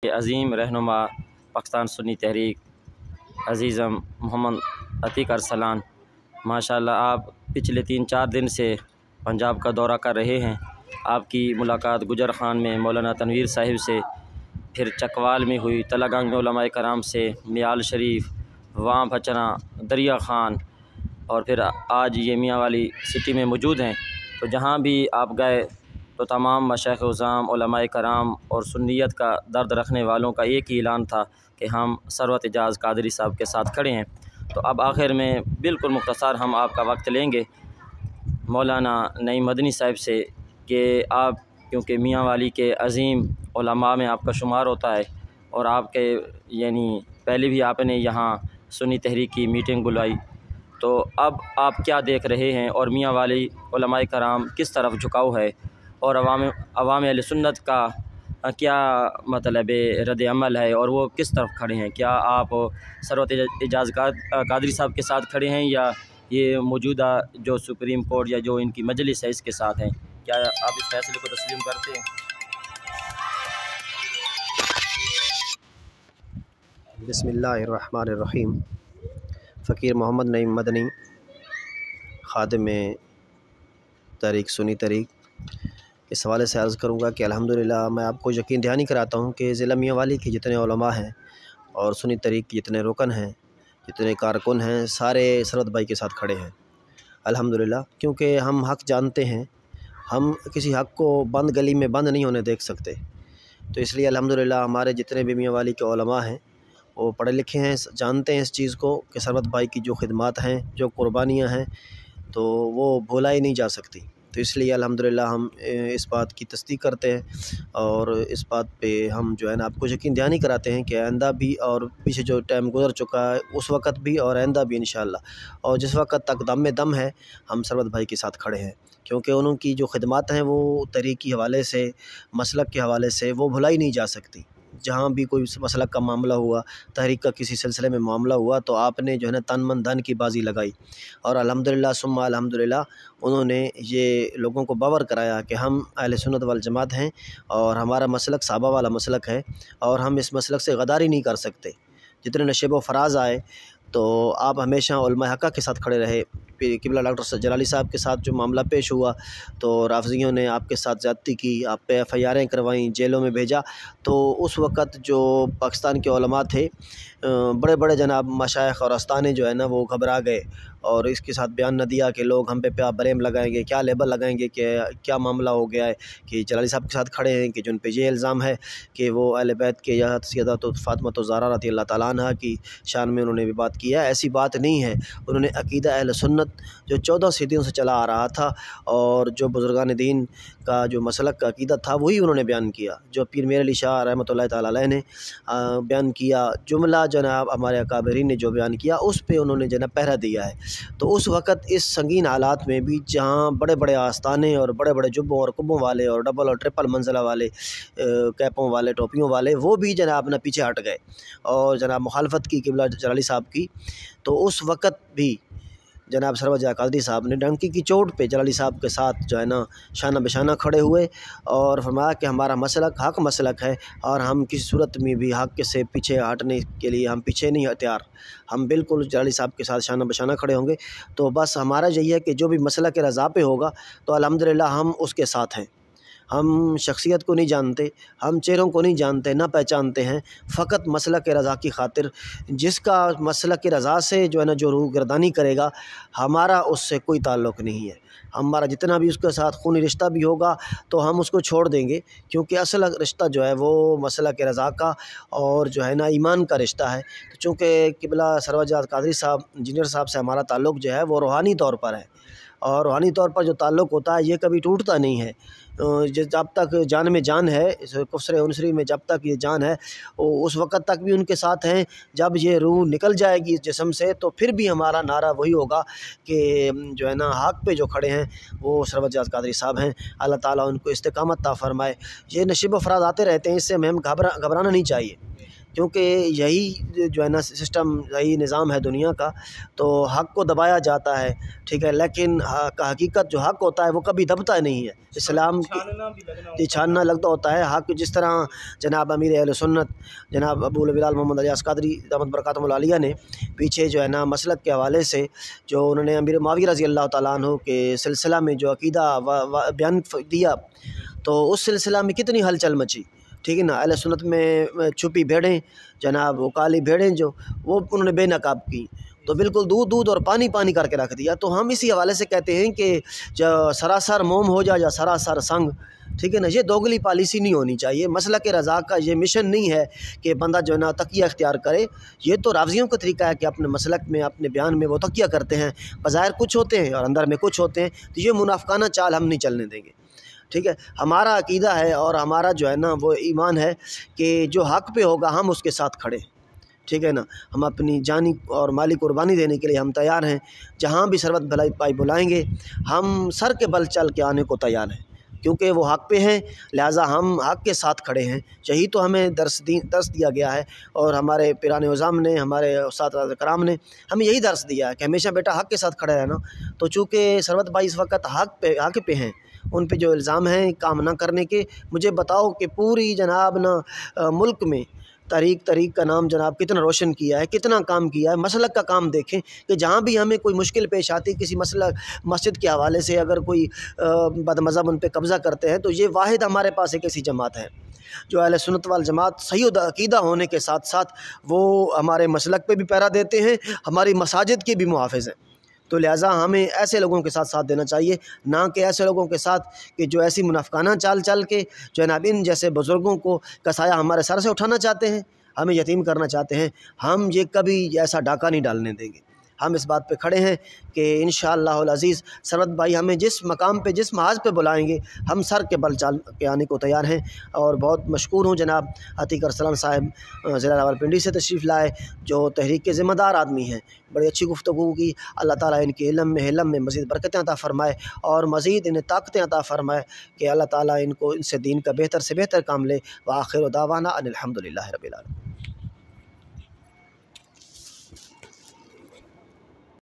عظیم رہنما پاکستان سنی تحریک عزیزم محمد عتیق ارسلان، ماشاءاللہ آپ پچھلے 3-4 دن سے پنجاب کا دورہ کر رہے ہیں۔ آپ کی ملاقات گجر خان میں مولانا تنویر صاحب سے، پھر چکوال میں ہوئی، تلہ گنگ میں علماء کرام سے، میال شریف، وہاں بھچنا، دریا خان، اور پھر آج یہ میاں والی سٹی میں موجود ہیں۔ تو جہاں بھی آپ گئے تو تمام مشائخ عظام، علماء کرام اور سنیت کا درد رکھنے والوں کا ایک ہی اعلان تھا کہ ہم ثروت اعجاز قادری صاحب کے ساتھ کھڑے ہیں۔ تو اب آخر میں بالکل مختصر ہم آپ کا وقت لیں گے مولانا نعیم مدنی صاحب سے کہ آپ کیونکہ میاں والی کے عظیم علماء میں آپ کا شمار ہوتا ہے، اور آپ کے پہلے بھی آپ نے یہاں سنی تحریک کی میٹنگ بلائی، تو اب آپ کیا دیکھ رہے ہیں اور میاں والی علماء کرام کس طرف جھکاؤ ہے، اور عوام اہل سنت کا کیا مطلب رد عمل ہے، اور وہ کس طرف کھڑے ہیں؟ کیا آپ ثروت اعجاز قادری صاحب کے ساتھ کھڑے ہیں، یا یہ موجودہ جو سپریم کورٹ یا جو ان کی مجلس ہے اس کے ساتھ ہیں؟ کیا آپ اس فیصلے کو تسلیم کرتے ہیں؟ بسم اللہ الرحمن الرحیم۔ فقیر محمد نعیم مدنی، خادم تحریک سنی تحریک، اس حوالے سے عرض کروں گا کہ الحمدللہ میں آپ کو یقین دہانی کراتا ہوں کہ ضلع میاں والی کے جتنے علماء ہیں اور سنی تحریک کے جتنے رکن ہیں، جتنے کارکن ہیں، سارے ثروت بھائی کے ساتھ کھڑے ہیں الحمدللہ، کیونکہ ہم حق جانتے ہیں، ہم کسی حق کو بند گلی میں بند نہیں ہونے دیکھ سکتے۔ تو اس لیے الحمدللہ ہمارے جتنے بھی میاں والی کے علماء ہیں وہ پڑھے لکھے ہیں، جانتے ہیں اس چیز کو کہ ثروت بھائی کی جو خدمات ہیں، جو قربانیاں ہیں، تو وہ بھولائی نہیں جا سکتی۔ تو اس لیے الحمدللہ ہم اس بات کی تصدیق کرتے ہیں، اور اس بات پہ ہم جو ہے نا آپ کو یقین دہانی کراتے ہیں کہ آئندہ بھی، اور پیچھے جو ٹائم گزر چکا ہے اس وقت بھی اور آئندہ بھی انشاءاللہ، اور جس وقت تک دم میں دم ہے ہم ثروت بھائی کے ساتھ کھڑے ہیں، کیونکہ انہوں کی جو خدمات ہیں وہ تحریک کے حوالے سے، مسلک کے حوالے سے وہ بھلائی نہیں جا سکتی۔ جہاں بھی کوئی مسلک کا معاملہ ہوا، تحریک کا کسی سلسلے میں معاملہ ہوا، تو آپ نے جو ہے نا تن من دھن کی بازی لگائی، اور الحمدللہ ثم الحمدللہ انہوں نے یہ لوگوں کو باور کرایا کہ ہم اہل سنت والجماعت ہیں، اور ہمارا مسلک صحابہ والا مسلک ہے، اور ہم اس مسلک سے غداری نہیں کر سکتے۔ جتنے نشیب و فراز آئے تو آپ ہمیشہ علماء حقہ کے ساتھ کھڑے رہے۔ قبلہ ڈاکٹر جلالی صاحب کے ساتھ جو معاملہ پیش ہوا تو رافضیوں نے آپ کے ساتھ زیادتی کی، آپ پہ FIR کروائیں، جیلوں میں بھیجا، تو اس وقت جو پاکستان کے علماء تھے، بڑے بڑے جناب مشائخ اور استانے جو ہے نا وہ گھبرا گئے، اور اس کے ساتھ بیان نہ دیا کہ لوگ ہم پہ کیا بریم لگائیں گے، کیا لیبل لگائیں گے، کہ کیا معاملہ ہو گیا ہے کہ جلالی صاحب کے ساتھ کھڑے ہیں، کہ جن پہ یہ الزام ہے کہ وہ اہل بیت کے یا سیدہ فاطمہ الزہرا رضی اللہ تعالیٰ عنہ کی شان میں انہوں نے بھی بات کی ہے۔ ایسی بات نہیں ہے، انہوں نے عقیدہ اہل سنت جو 14 صدیوں سے چلا آ رہا تھا، اور جو بزرگان دین کا جو مسلک کا عقیدہ تھا وہی انہوں نے بیان کیا، جو پیر میر علی شاہ رحمۃ اللہ تعالیٰ علیہ نے بیان کیا، جملہ جناب ہمارے اکابرین نے جو بیان کیا اس پہ انہوں نے جناب پہرا دیا ہے۔ تو اس وقت اس سنگین حالات میں بھی جہاں بڑے بڑے آستانے اور بڑے بڑے جبوں اور کبوں والے اور ڈبل اور ٹرپل منزلہ والے، کیپوں والے، ٹوپیوں والے، وہ بھی جناب نہ پیچھے ہٹ گئے اور جناب مخالفت کی قبلہ جلالی صاحب کی، تو اس وقت بھی جناب ثروت اعجاز قادری صاحب نے ڈنکی کی چوٹ پہ جلالی صاحب کے ساتھ جو ہے نا شانہ بشانہ کھڑے ہوئے، اور فرمایا کہ ہمارا مسلک حق مسلک ہے، اور ہم کسی صورت میں بھی حق سے پیچھے ہٹنے کے لیے ہم پیچھے نہیں تیار، ہم بالکل جلالی صاحب کے ساتھ شانہ بشانہ کھڑے ہوں گے۔ تو بس ہمارا یہی ہے کہ جو بھی مسلک کے رضا پہ ہوگا تو الحمدللہ ہم اس کے ساتھ ہیں۔ ہم شخصیت کو نہیں جانتے، ہم چہروں کو نہیں جانتے، نہ پہچانتے ہیں، فقط مسلک کے رضا کی خاطر جس کا مسلک کے رضا سے جو ہے نا جو روح گردانی کرے گا، ہمارا اس سے کوئی تعلق نہیں ہے۔ ہمارا جتنا بھی اس کے ساتھ خونی رشتہ بھی ہوگا تو ہم اس کو چھوڑ دیں گے، کیونکہ اصل رشتہ جو ہے وہ مسلک کے رضا کا اور جو ہے نا ایمان کا رشتہ ہے۔ تو چونکہ قبلہ ثروت اعجاز قادری صاحب انجینئر صاحب سے ہمارا تعلق جو ہے وہ روحانی طور پر ہے، اور روحانی طور پر جو تعلق ہوتا ہے یہ کبھی ٹوٹتا نہیں ہے۔ جب تک جان میں جان ہے، کفر عنصری میں جب تک یہ جان ہے، اس وقت تک بھی ان کے ساتھ ہیں۔ جب یہ روح نکل جائے گی اس جسم سے تو پھر بھی ہمارا نعرہ وہی ہوگا کہ جو ہے نا حق پہ جو کھڑے ہیں وہ ثروت اعجاز قادری صاحب ہیں، اللہ تعالیٰ ان کو استقامت عطا فرمائے۔ یہ نشیب و فراز آتے رہتے ہیں، اس سے ہمیں گھبرانا نہیں چاہیے، کیونکہ یہی جو ہے نا سسٹم، یہی نظام ہے دنیا کا، تو حق کو دبایا جاتا ہے، ٹھیک ہے، لیکن حقیقت جو حق ہوتا ہے وہ کبھی دبتا نہیں ہے۔ اسلام کی چھاننا لگتا ہوتا ہے حق، جس طرح جناب امیر اہل سنت جناب ابو بلال محمد الیاس قادری دامت برکاتہم العالیہ نے پیچھے جو ہے نا مسلک کے حوالے سے جو انہوں نے امیر معاویہ رضی اللہ تعالیٰ عنہ کے سلسلہ میں جو عقیدہ بیان دیا، تو اس سلسلہ میں کتنی ہلچل مچی، ٹھیک ہے نا۔ اہل سنت میں چھپی بھیڑیں، جناب وہ کالی بھیڑیں جو وہ انہوں نے بے نقاب کی، تو بالکل دودھ اور پانی پانی کر کے رکھ دیا۔ تو ہم اسی حوالے سے کہتے ہیں کہ جو سراسر موم ہو جائے یا سراسر سنگ، ٹھیک ہے نا، یہ دوگلی پالیسی نہیں ہونی چاہیے۔ مسلک رضا کا یہ مشن نہیں ہے کہ بندہ جو ہے نا تقیہ اختیار کرے، یہ تو رافضیوں کا طریقہ ہے کہ اپنے مسلک میں اپنے بیان میں وہ تقیہ کرتے ہیں، بظاہر کچھ ہوتے ہیں اور اندر میں کچھ ہوتے ہیں، تو یہ منافقانہ چال ہم نہیں چلنے دیں گے، ٹھیک ہے۔ ہمارا عقیدہ ہے اور ہمارا جو ہے نا وہ ایمان ہے کہ جو حق پہ ہوگا ہم اس کے ساتھ کھڑے، ٹھیک ہے نا۔ ہم اپنی جانی اور مالی قربانی دینے کے لیے ہم تیار ہیں، جہاں بھی سربت بھلائی پائی بلائیں گے ہم سر کے بل چل کے آنے کو تیار ہیں، کیونکہ وہ حق پہ ہیں، لہٰذا ہم حق کے ساتھ کھڑے ہیں۔ یہی تو ہمیں درس دیا گیا ہے، اور ہمارے پیران عظام نے، ہمارے اساتذہ کرام نے ہمیں یہی درس دیا ہے کہ ہمیشہ بیٹا حق کے ساتھ کھڑے رہنا۔ تو چونکہ سربت بھائی اس وقت حق پہ ہیں، ان پہ جو الزام ہیں کام نہ کرنے کے، مجھے بتاؤ کہ پوری جناب نا ملک میں تحریک کا نام جناب کتنا روشن کیا ہے، کتنا کام کیا ہے۔ مسلک کا کام دیکھیں کہ جہاں بھی ہمیں کوئی مشکل پیش آتی، کسی مسجد کے حوالے سے اگر کوئی بد مذہب ان پہ قبضہ کرتے ہیں، تو یہ واحد ہمارے پاس ایک ایسی جماعت ہے جو اہل سنت والجماعت صحیح عقیدہ ہونے کے ساتھ ساتھ وہ ہمارے مسلک پہ بھی پہرا دیتے ہیں، ہماری مساجد کے بھی محافظ ہیں۔ تو لہٰذا ہمیں ایسے لوگوں کے ساتھ دینا چاہیے، نہ کہ ایسے لوگوں کے ساتھ کہ جو ایسی منافقانہ چل کے جناب ان جیسے بزرگوں کو کا سایہ ہمارے سر سے اٹھانا چاہتے ہیں، ہمیں یتیم کرنا چاہتے ہیں۔ ہم یہ کبھی ایسا ڈاکہ نہیں ڈالنے دیں گے۔ ہم اس بات پہ کھڑے ہیں کہ انشاءاللہ العزیز سربت بھائی ہمیں جس مقام پہ، جس محاذ پہ بلائیں گے ہم سر کے بل چال کے آنے کو تیار ہیں۔ اور بہت مشکور ہوں جناب عتیق ارسلان صاحب ضلع راولپنڈی سے تشریف لائے، جو تحریک کے ذمہ دار آدمی ہیں، بڑی اچھی گفتگو کی۔ اللہ تعالیٰ ان کے علم میں مزید برکتیں عطا فرمائے اور مزید انہیں طاقتیں عطا فرمائے کہ اللہ تعالیٰ ان سے دین کا بہتر سے بہتر کام لے۔ وآخر دعوانا ان الحمدللہ رب العالمین۔